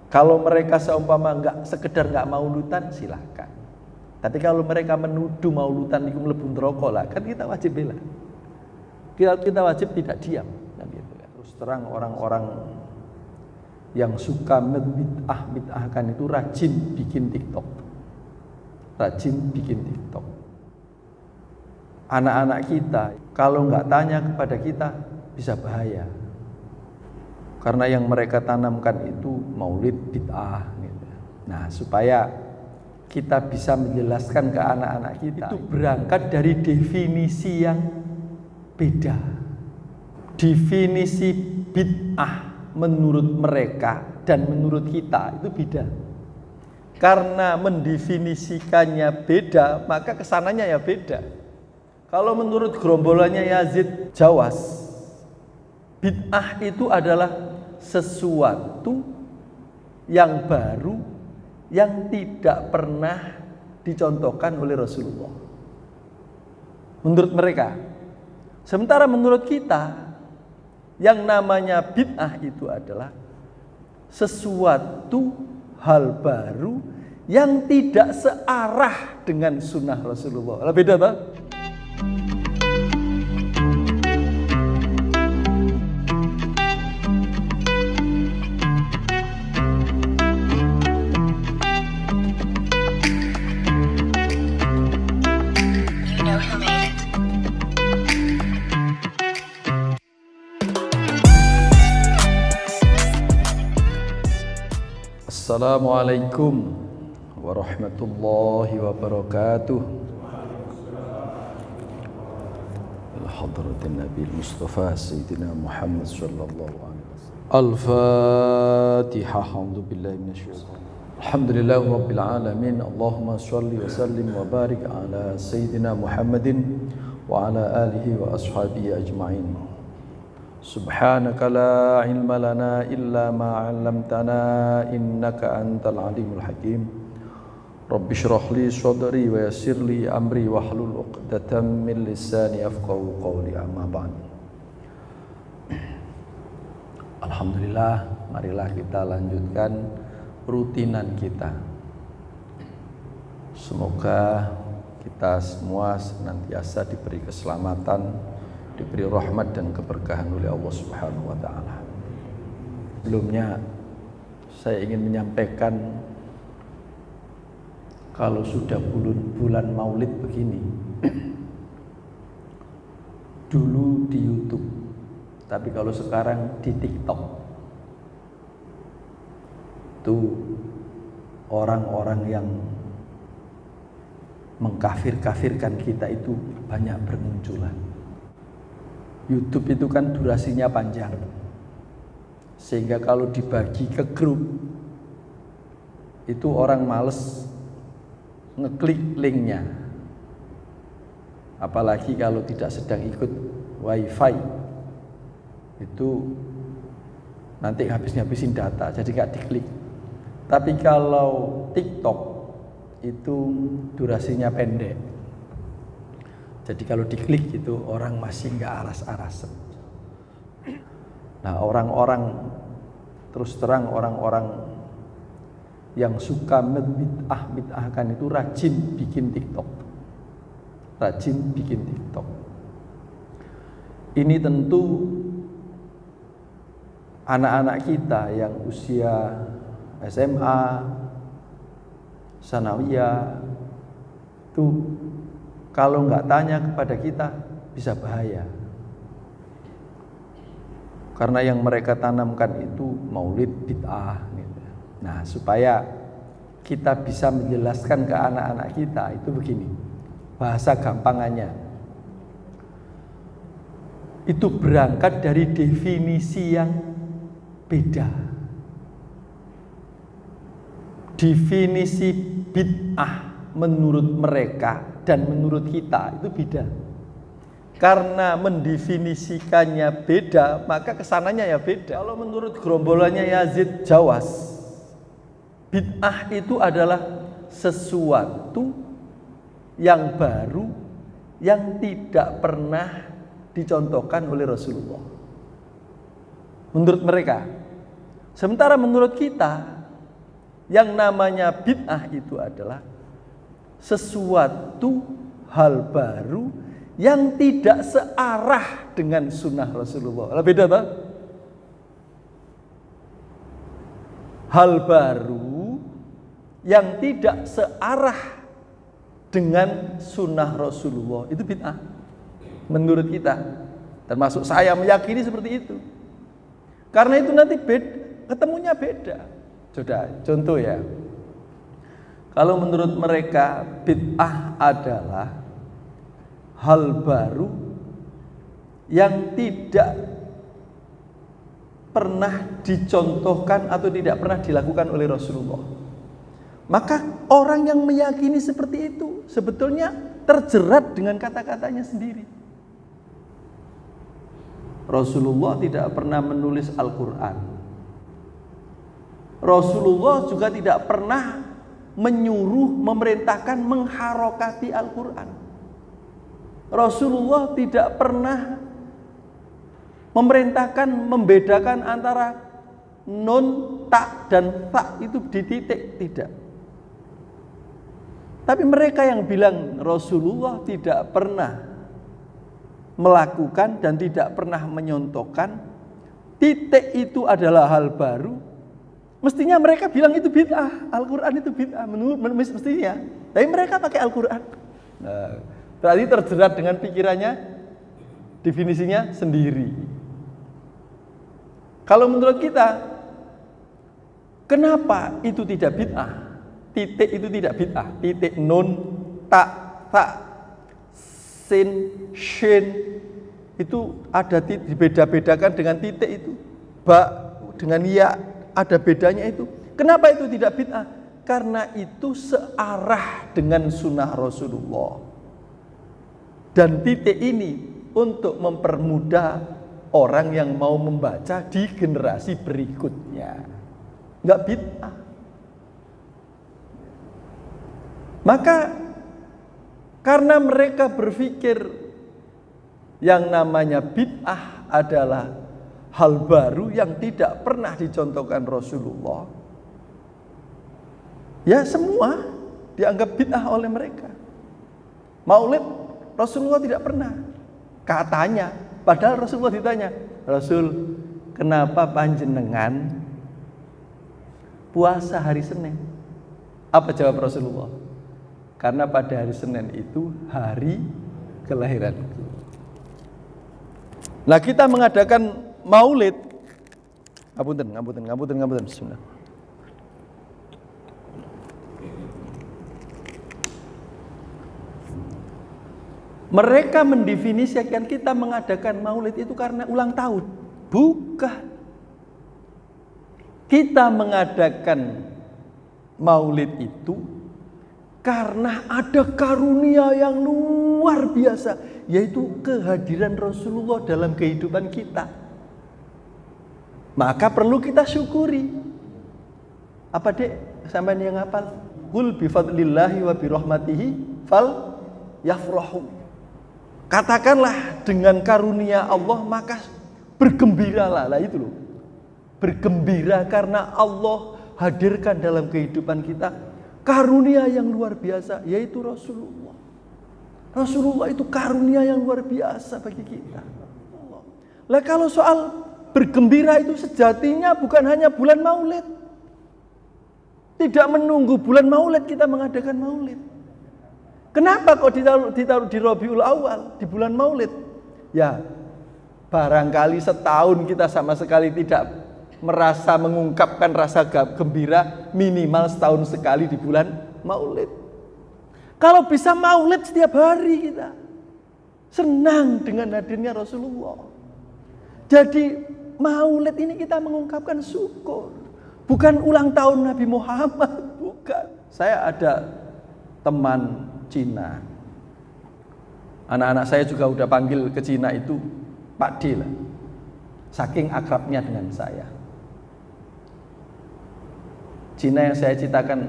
Kalau mereka seumpama sekedar nggak maulutan, silahkan. Tapi kalau mereka menuduh maulutan itu mlebu neraka lah, kan kita wajib bela. Kita wajib tidak diam, kan gitu. Terus terang orang-orang yang suka bid'ah-bid'ahkan itu rajin bikin TikTok. Anak-anak kita kalau nggak tanya kepada kita bisa bahaya. Karena yang mereka tanamkan itu maulid bid'ah gitu. Nah, supaya kita bisa menjelaskan ke anak-anak kita itu berangkat dari definisi yang beda. Definisi bid'ah menurut mereka dan menurut kita itu beda. Karena mendefinisikannya beda, maka kesananya ya beda. Kalau menurut gerombolannya Yazid Jawas, bid'ah itu adalah sesuatu yang baru yang tidak pernah dicontohkan oleh Rasulullah. Menurut mereka. Sementara menurut kita, yang namanya bid'ah itu adalah sesuatu hal baru yang tidak searah dengan sunnah Rasulullah. Beda tak? Assalamualaikum warahmatullahi wabarakatuh. Al-hadratin Nabi Mustafa Sayyidina Muhammad sallallahu alaihi wasallam. Al-Fatihah. A'udzubillahi minasyaitonir rajim. Alhamdulillahi rabbil alamin. Allahumma shalli wa sallim wa barik ala Sayyidina Muhammadin wa ala alihi wa ashabihi ajma'in. Subhanaka la ilma lana illa ma 'allamtana innaka antal alimul hakim. Rabbi shrah li sadri wa yassir li amri wahlul 'uqdatam min lisani yafqahu qawli, amma ba'd. Alhamdulillah, marilah kita lanjutkan rutinan kita. Semoga kita semua senantiasa diberi keselamatan, diberi rahmat dan keberkahan oleh Allah Subhanahu wa taala. Sebelumnya saya ingin menyampaikan, kalau sudah bulan Maulid begini, dulu di YouTube, tapi kalau sekarang di TikTok, itu orang-orang yang mengkafir-kafirkan kita itu banyak bermunculan. YouTube itu kan durasinya panjang, sehingga kalau dibagi ke grup itu orang males ngeklik linknya, apalagi kalau tidak sedang ikut wifi, itu nanti habis-habisin data, jadi gak diklik. Tapi kalau TikTok itu durasinya pendek, jadi kalau diklik itu orang masih nggak aras-arasan. Nah, orang-orang, terus terang orang-orang yang suka bid'ah-bid'ahkan itu rajin bikin TikTok. Ini tentu anak-anak kita yang usia SMA, sanawiyah, itu kalau nggak tanya kepada kita bisa bahaya. Karena yang mereka tanamkan itu maulid bid'ah gitu. Nah, supaya kita bisa menjelaskan ke anak-anak kita itu begini. Bahasa gampangannya itu berangkat dari definisi yang beda. Definisi bid'ah menurut mereka dan menurut kita itu beda. Karena mendefinisikannya beda, maka kesananya ya beda. Kalau menurut gerombolannya Yazid Jawas, bid'ah itu adalah sesuatu yang baru yang tidak pernah dicontohkan oleh Rasulullah. Menurut mereka. Sementara menurut kita, Yang namanya bid'ah itu adalah sesuatu hal baru yang tidak searah dengan sunnah Rasulullah. Beda tak? Hal baru yang tidak searah dengan sunnah Rasulullah itu bid'ah menurut kita, termasuk saya meyakini seperti itu. Karena itu nanti ketemunya beda. Sudah, contoh ya, kalau menurut mereka bid'ah adalah hal baru yang tidak pernah dicontohkan atau tidak pernah dilakukan oleh Rasulullah. Maka orang yang meyakini seperti itu sebetulnya terjerat dengan kata-katanya sendiri. Rasulullah tidak pernah menulis Al-Quran. Rasulullah juga tidak pernah menyuruh, memerintahkan mengharokati Al-Quran. Rasulullah tidak pernah memerintahkan membedakan antara nun, tak, dan tak itu di titik, tidak. Tapi mereka yang bilang Rasulullah tidak pernah melakukan dan tidak pernah menyontohkan, titik itu adalah hal baru, mestinya mereka bilang itu bid'ah. Al-Quran itu bid'ah, mestinya. Tapi mereka pakai Al-Quran. Nah, berarti terjerat dengan pikirannya, definisinya sendiri. Kalau menurut kita, kenapa itu tidak bid'ah? Titik itu tidak bid'ah. Titik, nun, tak, sin, shin itu ada dibeda-bedakan dengan titik itu. Ba dengan ya ada bedanya itu. Kenapa itu tidak bid'ah? Karena itu searah dengan sunnah Rasulullah. Dan titik ini untuk mempermudah orang yang mau membaca di generasi berikutnya. Enggak bid'ah. Maka karena mereka berpikir yang namanya bid'ah adalah hal baru yang tidak pernah dicontohkan Rasulullah, ya semua dianggap bid'ah oleh mereka. Maulid Rasulullah tidak pernah, katanya. Padahal Rasulullah ditanya, Rasul, kenapa panjenengan puasa hari Senin? Apa jawab Rasulullah? Karena pada hari Senin itu hari kelahiranku. Nah, kita mengadakan maulid. Ngapunten. Bismillah. Mereka mendefinisikan kita mengadakan maulid itu karena ulang tahun. Bukan. Kita mengadakan maulid itu karena ada karunia yang luar biasa, yaitu kehadiran Rasulullah dalam kehidupan kita. Maka perlu kita syukuri. Apa dek? Sampai yang hafal? Qul bi fadlillahi wa bi rahmatihi fal yafrahu. Katakanlah dengan karunia Allah maka bergembiralah. Lah itu loh. Bergembira karena Allah hadirkan dalam kehidupan kita karunia yang luar biasa, yaitu Rasulullah. Rasulullah itu karunia yang luar biasa bagi kita. Lah kalau soal bergembira itu sejatinya bukan hanya bulan Maulid. Tidak menunggu bulan Maulid kita mengadakan Maulid. Kenapa kok ditaruh di Rabiul Awal, di bulan Maulid? Ya, barangkali setahun kita sama sekali tidak merasa mengungkapkan rasa gembira, minimal setahun sekali di bulan Maulid. Kalau bisa Maulid setiap hari kita senang dengan hadirnya Rasulullah. Jadi Maulid ini kita mengungkapkan syukur, bukan ulang tahun Nabi Muhammad, bukan. Saya ada teman Cina, anak-anak saya juga udah panggil ke Cina itu Pak D lah, saking akrabnya dengan saya. Cina yang saya ceritakan,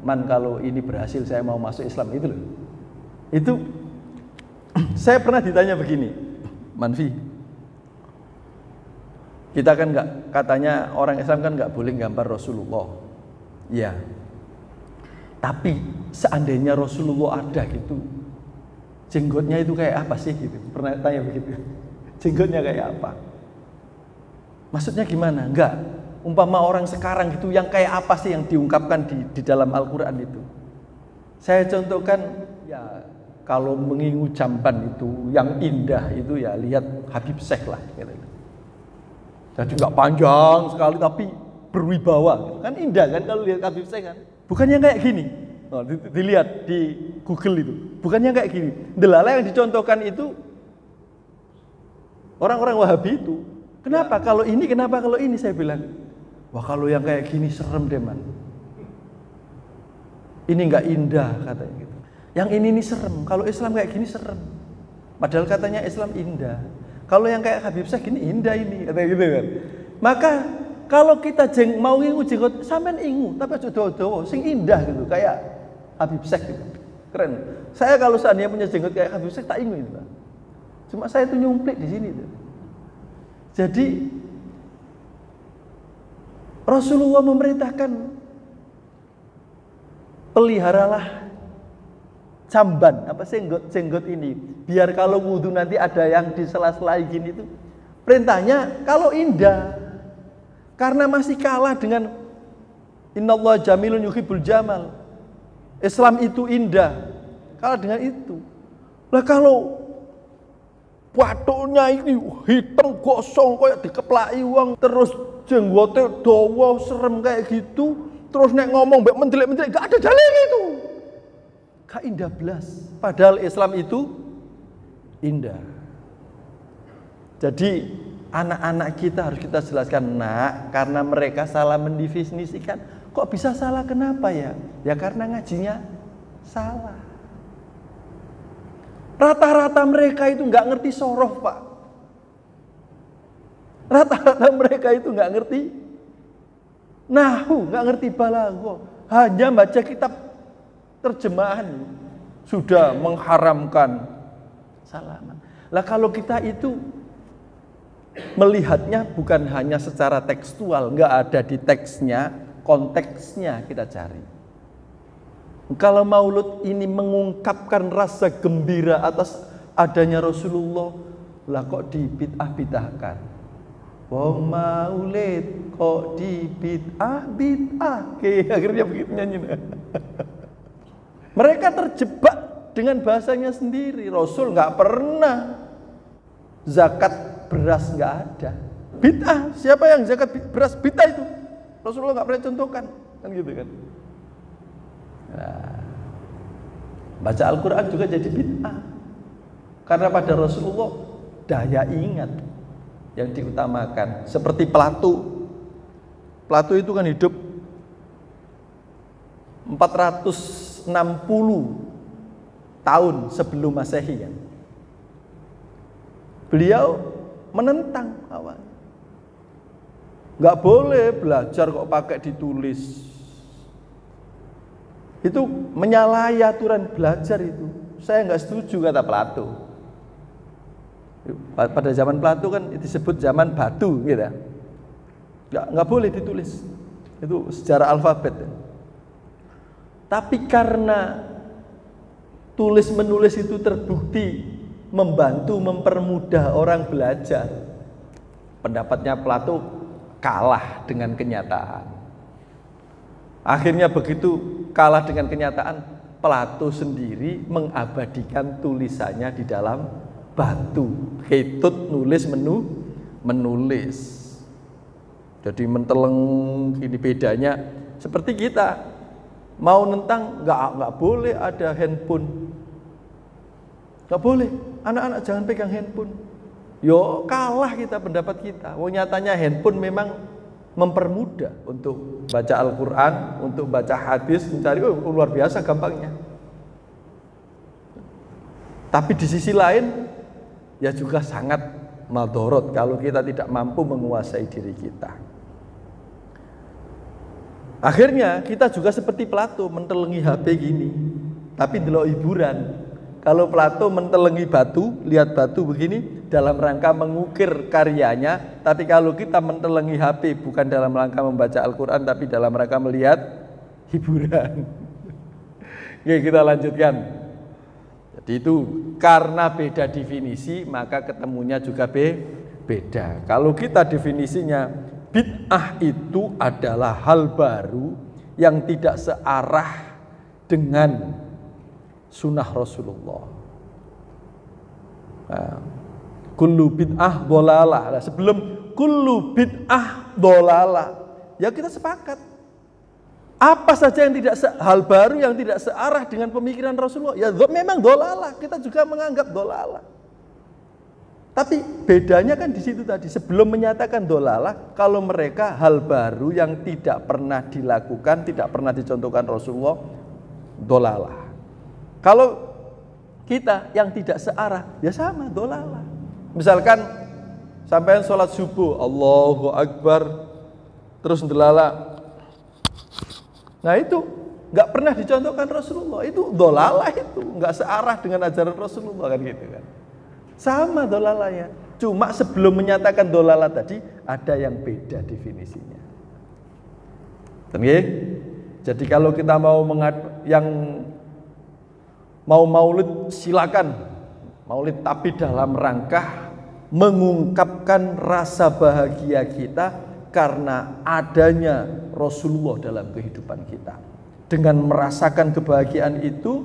man kalau ini berhasil saya mau masuk Islam itu loh. Itu saya pernah ditanya begini, Manfi, kita kan nggak, katanya orang Islam kan nggak boleh gambar Rasulullah. Ya. Tapi seandainya Rasulullah ada gitu, jenggotnya itu kayak apa sih gitu? Pernah tanya begitu? Jenggotnya kayak apa? Maksudnya gimana? Enggak. Umpama orang sekarang gitu yang kayak apa sih yang diungkapkan di dalam Al-Qur'an itu? Saya contohkan ya, kalau mengingu jamban itu yang indah itu ya lihat Habib Syekh lah gitu. Jadi nggak panjang sekali tapi berwibawa gitu. Kan indah kan kalau lihat Habib Syekh kan. Bukannya kayak gini. Oh, dilihat di Google itu. Bukannya kayak gini. Delala yang dicontohkan itu orang-orang Wahabi itu. Kenapa kalau ini, kenapa kalau ini, saya bilang. Wah, kalau yang kayak gini serem deh man. Ini nggak indah katanya gitu. Yang ini serem. Kalau Islam kayak gini serem. Padahal katanya Islam indah. Kalau yang kayak Habib Syekh gini indah ini, katanya gitu kan. Maka kalau kita mau ngingu jenggot, sampean ingu, tapi aja dawa-dawa, sing indah gitu, kayak Habib Syekh gitu. Keren. Saya kalau seandainya punya jenggot kayak Habib Syekh tak ingu itu, Pak. Cuma saya tuh nyumplik di sini tuh. Jadi Rasulullah memerintahkan peliharalah jamban, apa jenggot ini, biar kalau wudhu nanti ada yang di sela-sela gini itu. Perintahnya kalau indah, karena masih kalah dengan innallaha jamilun yuhibbul jamal. Islam itu indah, kalah dengan itu. Lah kalau watuknya ini hitam gosong kayak dikeplaki wong, terus jenggotnya dawa serem kayak gitu, terus nek ngomong mbek mendelik-mendelik gak ada dalil itu. Gak indah belas. Padahal Islam itu indah. Jadi anak-anak kita harus kita jelaskan, nak, karena mereka salah mendefinisikan. Kok bisa salah? Kenapa ya? Ya karena ngajinya salah. Rata-rata mereka itu nggak ngerti sorof, Pak. Rata-rata mereka itu nggak ngerti nahu, nggak ngerti balaghah. Hanya baca kitab terjemahan sudah mengharamkan salaman. Lah kalau kita itu melihatnya bukan hanya secara tekstual, nggak ada di teksnya, konteksnya kita cari. Kalau maulud ini mengungkapkan rasa gembira atas adanya Rasulullah, lah kok dibid'ah-bid'ahkan? Wong maulid kok dibid'ah-bid'ah? Akhirnya begitu nyanyi. Mereka terjebak dengan bahasanya sendiri. Rasul nggak pernah zakat beras, nggak ada. Bid'ah, siapa yang zakat beras? Bid'ah itu Rasulullah nggak pernah contohkan, kan gitu kan. Nah, baca Al-Quran juga jadi bid'ah, karena pada Rasulullah daya ingat yang diutamakan. Seperti Plato itu kan hidup 460 tahun sebelum Masehi kan. Beliau menentang awalnya. Nggak boleh belajar kok pakai ditulis. Itu menyalahi aturan belajar itu. Saya nggak setuju, kata Plato. Pada zaman Plato kan disebut zaman batu gitu. Nggak boleh ditulis. Itu secara alfabet. Tapi karena tulis menulis itu terbukti membantu mempermudah orang belajar, pendapatnya Plato kalah dengan kenyataan. Akhirnya begitu kalah dengan kenyataan, Plato sendiri mengabadikan tulisannya di dalam batu. Ketut nulis menulis. Jadi menteleng ini bedanya. Seperti kita mau nentang nggak boleh ada handphone, nggak boleh, anak-anak jangan pegang handphone. Yo kalah kita pendapat kita. Nyatanya handphone memang mempermudah untuk baca Al-Quran, untuk baca hadis, mencari luar biasa gampangnya. Tapi di sisi lain ya juga sangat madorot kalau kita tidak mampu menguasai diri kita. Akhirnya kita juga seperti Plato mentelengi HP gini, tapi delok hiburan. Kalau Plato mentelengi batu, lihat batu begini dalam rangka mengukir karyanya, tapi kalau kita mentelengi HP bukan dalam rangka membaca Al-Quran, tapi dalam rangka melihat hiburan. Oke, kita lanjutkan. Jadi itu karena beda definisi maka ketemunya juga beda. Kalau kita definisinya bid'ah itu adalah hal baru yang tidak searah dengan sunnah Rasulullah. Nah, kullu bid'ah dhalalah. Nah, sebelum kullu bid'ah dhalalah, ya kita sepakat. Apa saja yang tidak hal baru yang tidak searah dengan pemikiran Rasulullah, ya memang dhalalah. Kita juga menganggap dhalalah. Tapi bedanya kan di situ tadi, sebelum menyatakan dhalalah, kalau mereka hal baru yang tidak pernah dilakukan, tidak pernah dicontohkan Rasulullah, dhalalah. Kalau kita yang tidak searah, ya sama dhalalah. Misalkan sampai sholat subuh, Allahu Akbar, terus ndelala. Nah itu nggak pernah dicontohkan Rasulullah, itu dhalalah, itu nggak searah dengan ajaran Rasulullah kan gitu kan. Sama dolalahnya, cuma sebelum menyatakan dolalah tadi ada yang beda definisinya. Jadi kalau kita mau yang mau maulid silakan maulid, tapi dalam rangka mengungkapkan rasa bahagia kita karena adanya Rasulullah dalam kehidupan kita. Dengan merasakan kebahagiaan itu,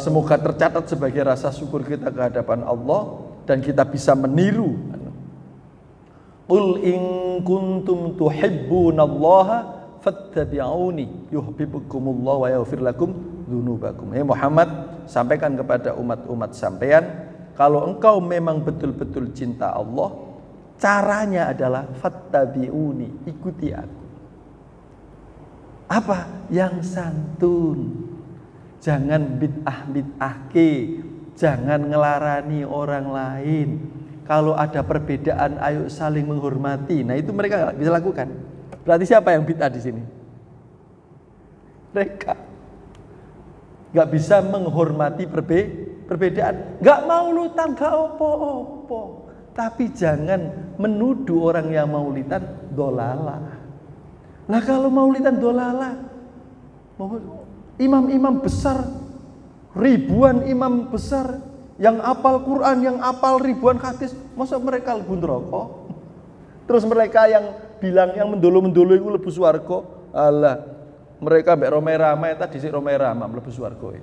semoga tercatat sebagai rasa syukur kita ke hadapan Allah dan kita bisa meniru. Qul in kuntum tuhibbunallaha fattabi'uni yuhibbukumullah wa yaghfir lakum dzunubakum. Muhammad, sampaikan kepada umat-umat sampean, kalau engkau memang betul-betul cinta Allah, caranya adalah fattabi'uni, ikuti aku. Apa? Yang santun. Jangan bid'ah-bid'ahke, jangan ngelarani orang lain. Kalau ada perbedaan, ayo saling menghormati. Nah itu mereka nggak bisa lakukan. Berarti siapa yang bid'ah di sini? Mereka nggak bisa menghormati perbedaan. Nggak maulidan, nggak opo-opo. Tapi jangan menuduh orang yang maulidan dolalah. Nah kalau maulidan dolalah, imam-imam besar, ribuan imam besar yang apal Quran, yang apal ribuan hadis, masa mereka lebu neraka? Terus mereka yang bilang yang mendolo-mendolo itu lebu swarga, alah mereka mbek rame-rame tadi sik rame-rame lebu swarga.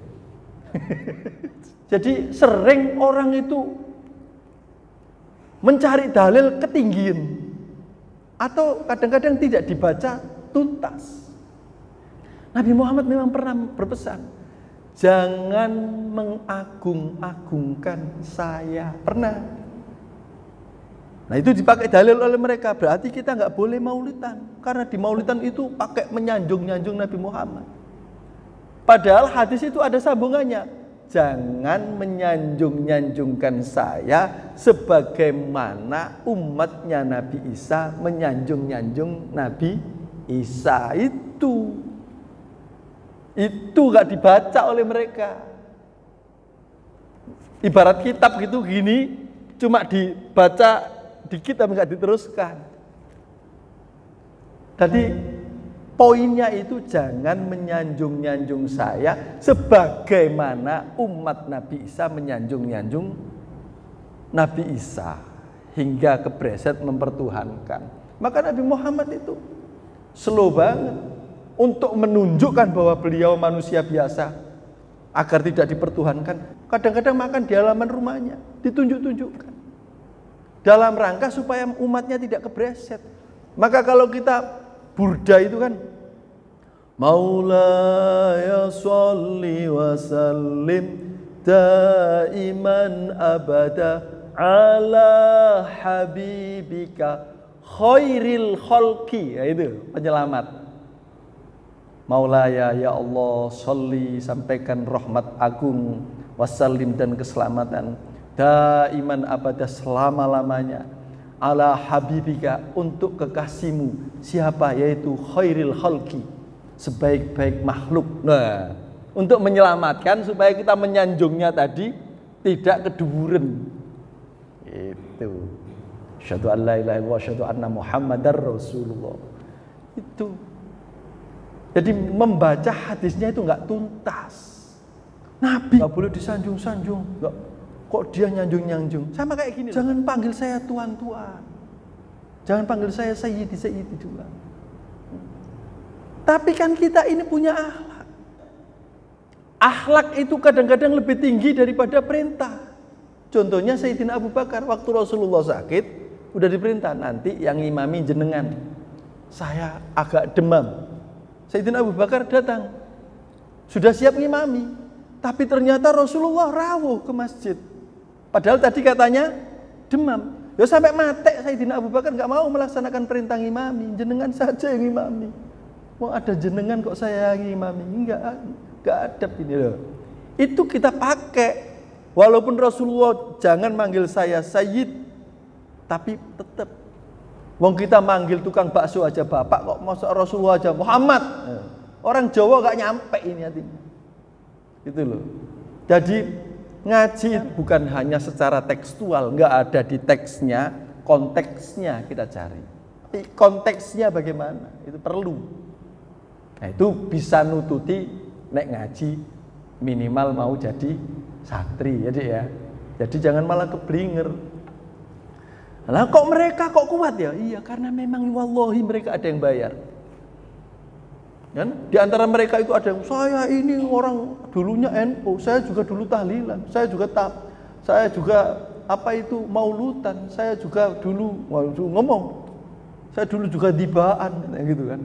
Jadi sering orang itu mencari dalil ketinggian atau kadang-kadang tidak dibaca tuntas. Nabi Muhammad memang pernah berpesan, jangan mengagung-agungkan saya. Pernah. Nah itu dipakai dalil oleh mereka. Berarti kita nggak boleh maulidan, karena di maulidan itu pakai menyanjung-nyanjung Nabi Muhammad. Padahal hadis itu ada sambungannya. Jangan menyanjung-nyanjungkan saya sebagaimana umatnya Nabi Isa menyanjung-nyanjung Nabi Isa. Itu gak dibaca oleh mereka. Ibarat kitab gitu gini, cuma dibaca dikit tapi gak diteruskan. Jadi poinnya itu jangan menyanjung-nyanjung saya sebagaimana umat Nabi Isa menyanjung-nyanjung Nabi Isa hingga kebreset mempertuhankan. Maka Nabi Muhammad itu slow banget untuk menunjukkan bahwa beliau manusia biasa agar tidak dipertuhankan. Kadang-kadang makan di halaman rumahnya, ditunjuk-tunjukkan dalam rangka supaya umatnya tidak kebreset. Maka kalau kita burda itu kan, Maulaya sholli wa sallim daiman abada ala habibika khairil khalqi. Ya itu penyelamat. Maulaya, ya Allah, sholli, sampaikan rahmat agung, wassalim dan keselamatan, daiman abadah selama-lamanya, ala habibika untuk kekasihmu. Siapa? Yaitu khairil khalqi, sebaik-baik makhluk. Nah, untuk menyelamatkan supaya kita menyanjungnya tadi tidak keduren. Itu. Asyhadu an la ilaha illallah wa asyhadu anna Muhammadar Rasulullah. Itu. Jadi membaca hadisnya itu nggak tuntas. Nabi nggak boleh disanjung-sanjung. Kok dia nyanjung-nyanjung? Sama kayak gini. Jangan panggil saya tuan-tuan. Jangan panggil saya sayyidi juga. Tapi kan kita ini punya akhlak. Akhlak itu kadang-kadang lebih tinggi daripada perintah. Contohnya Sayyidina Abu Bakar waktu Rasulullah sakit, udah diperintah nanti yang ngimami jenengan. Saya agak demam. Sayyidina Abu Bakar datang. Sudah siap ngimami. Tapi ternyata Rasulullah rawuh ke masjid. Padahal tadi katanya demam. Ya sampai mati Sayyidina Abu Bakar nggak mau melaksanakan perintah ngimami. Jenengan saja yang ngimami. Mau ada jenengan kok saya yang ngimami? Enggak adab ini loh. Itu kita pakai. Walaupun Rasulullah jangan manggil saya Sayyid, tapi tetap. Wong kita manggil tukang bakso aja bapak, kok masa Rasulullah aja Muhammad. Orang Jawa gak nyampe ini hatinya. Gitu loh. Jadi ngaji bukan hanya secara tekstual, nggak ada di teksnya, konteksnya kita cari. Tapi konteksnya bagaimana? Itu perlu. Nah, itu bisa nututi nek ngaji minimal mau jadi santri, jadi ya. Jadi jangan malah keblinger. Lah kok mereka kok kuat ya? Iya, karena memang wallahi mereka ada yang bayar. Kan? Di antara mereka itu ada yang saya ini orang dulunya NU, saya juga dulu tahlilan, saya juga apa itu maulutan, saya juga dulu ngomong, saya dulu juga dibaan gitu kan.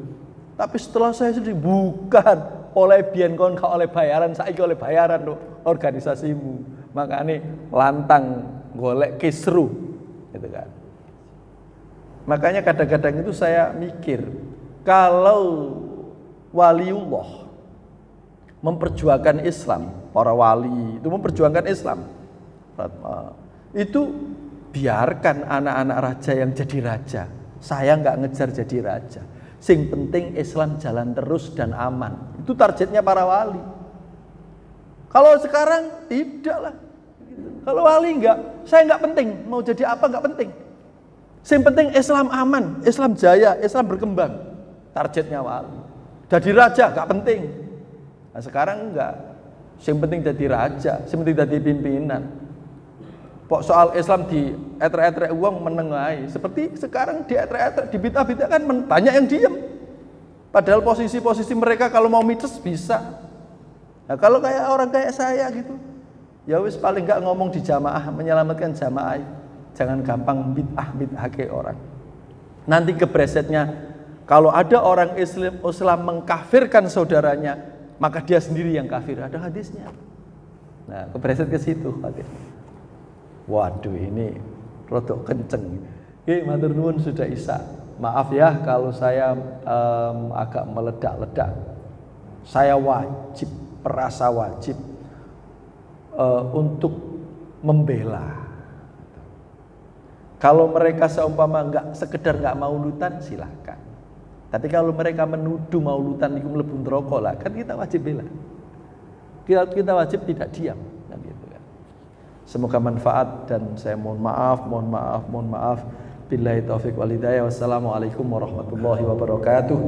Tapi setelah saya sendiri bukan oleh biyen kon oleh bayaran, saiki oleh bayaran loh organisasimu. Makanya lantang golek kisru gitu kan. Makanya kadang-kadang itu saya mikir, kalau waliullah memperjuangkan Islam, para wali itu memperjuangkan Islam, itu biarkan anak-anak raja yang jadi raja. Saya nggak ngejar jadi raja. Sing penting Islam jalan terus dan aman. Itu targetnya para wali. Kalau sekarang tidak lah. Kalau wali enggak, saya enggak penting mau jadi apa, enggak penting. Sing penting Islam aman, Islam jaya, Islam berkembang. Targetnya wali. Jadi raja enggak penting. Nah, sekarang enggak. Sing penting jadi raja, sing penting jadi pimpinan. Pok soal Islam di etrek-etrek uang menengahi. Seperti sekarang di etrek-etrek, di bid'ah-bid'ah kan banyak yang diem. Padahal posisi-posisi mereka kalau mau mites bisa. Nah kalau kayak orang kayak saya gitu, ya wis paling nggak ngomong di jamaah, menyelamatkan jamaah. Jangan gampang bid'ah ke orang. Nanti kebresetnya, kalau ada orang Islam mengkafirkan saudaranya, maka dia sendiri yang kafir. Ada hadisnya. Nah kebreset ke situ hadisnya. Waduh ini rodok kenceng. Oke, matur nuwun sudah Isa. Maaf ya kalau saya agak meledak-ledak. Saya merasa wajib untuk membela. Kalau mereka seumpama sekedar nggak maulutan silakan. Tapi kalau mereka menuduh maulutan itu mlebu neraka lah, kan kita wajib bela. Kita wajib tidak diam. Semoga manfaat dan saya mohon maaf. Billahi taufiq wal hidayah. Wassalamualaikum warahmatullahi wabarakatuh.